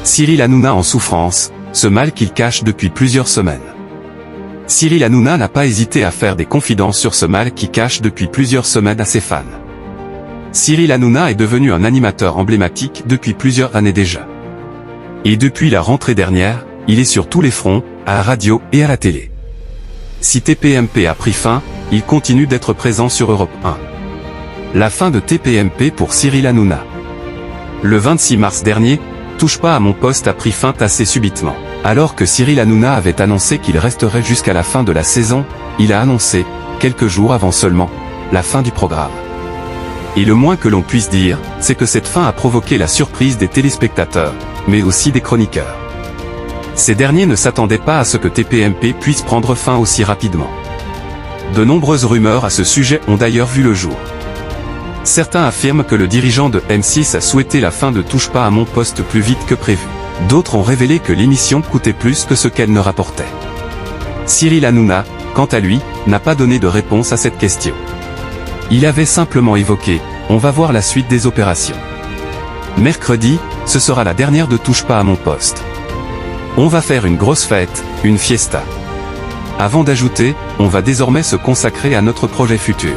Cyril Hanouna en souffrance, ce mal qu'il cache depuis plusieurs semaines. Cyril Hanouna n'a pas hésité à faire des confidences sur ce mal qu'il cache depuis plusieurs semaines à ses fans. Cyril Hanouna est devenu un animateur emblématique depuis plusieurs années déjà. Et depuis la rentrée dernière, il est sur tous les fronts, à la radio et à la télé. Si TPMP a pris fin, il continue d'être présent sur Europe 1. La fin de TPMP pour Cyril Hanouna. Le 26 mars dernier, Touche pas à mon poste a pris fin assez subitement. Alors que Cyril Hanouna avait annoncé qu'il resterait jusqu'à la fin de la saison, il a annoncé, quelques jours avant seulement, la fin du programme. Et le moins que l'on puisse dire, c'est que cette fin a provoqué la surprise des téléspectateurs, mais aussi des chroniqueurs. Ces derniers ne s'attendaient pas à ce que TPMP puisse prendre fin aussi rapidement. De nombreuses rumeurs à ce sujet ont d'ailleurs vu le jour. Certains affirment que le dirigeant de M6 a souhaité la fin de Touche pas à mon poste plus vite que prévu. D'autres ont révélé que l'émission coûtait plus que ce qu'elle ne rapportait. Cyril Hanouna, quant à lui, n'a pas donné de réponse à cette question. Il avait simplement évoqué « On va voir la suite des opérations. Mercredi, ce sera la dernière de Touche pas à mon poste. On va faire une grosse fête, une fiesta. » Avant d'ajouter « On va désormais se consacrer à notre projet futur. »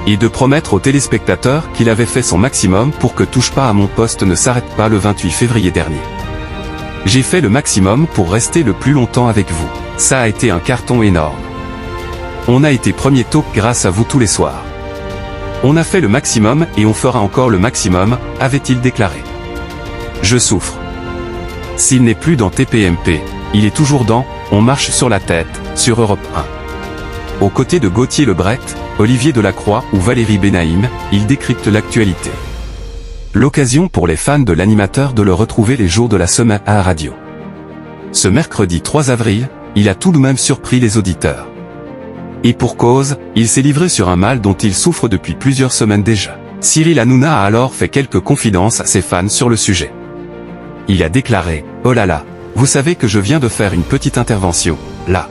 Et de promettre aux téléspectateurs qu'il avait fait son maximum pour que Touche pas à mon poste ne s'arrête pas le 28 février dernier. J'ai fait le maximum pour rester le plus longtemps avec vous. Ça a été un carton énorme. On a été premier top grâce à vous tous les soirs. On a fait le maximum et on fera encore le maximum, avait-il déclaré. Je souffre. S'il n'est plus dans TPMP, il est toujours dans On marche sur la tête, sur Europe 1. Aux côtés de Gauthier Lebret, Olivier Delacroix ou Valérie Benaïm, il décrypte l'actualité. L'occasion pour les fans de l'animateur de le retrouver les jours de la semaine à la radio. Ce mercredi 3 avril, il a tout de même surpris les auditeurs. Et pour cause, il s'est livré sur un mal dont il souffre depuis plusieurs semaines déjà. Cyril Hanouna a alors fait quelques confidences à ses fans sur le sujet. Il a déclaré « Oh là là, vous savez que je viens de faire une petite intervention, là.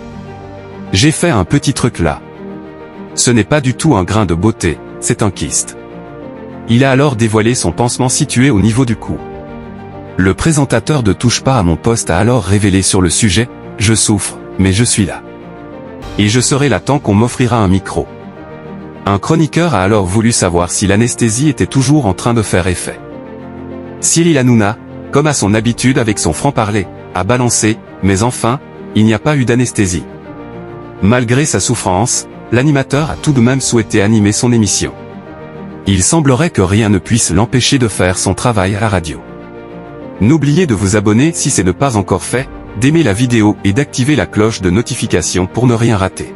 J'ai fait un petit truc là. Ce n'est pas du tout un grain de beauté, c'est un kyste. » Il a alors dévoilé son pansement situé au niveau du cou. Le présentateur de Touche pas à mon poste a alors révélé sur le sujet « Je souffre, mais je suis là. Et je serai là tant qu'on m'offrira un micro. » Un chroniqueur a alors voulu savoir si l'anesthésie était toujours en train de faire effet. Cyril Hanouna, comme à son habitude avec son franc-parler, a balancé « Mais enfin, il n'y a pas eu d'anesthésie. » Malgré sa souffrance, l'animateur a tout de même souhaité animer son émission. Il semblerait que rien ne puisse l'empêcher de faire son travail à la radio. N'oubliez de vous abonner si ce n'est pas encore fait, d'aimer la vidéo et d'activer la cloche de notification pour ne rien rater.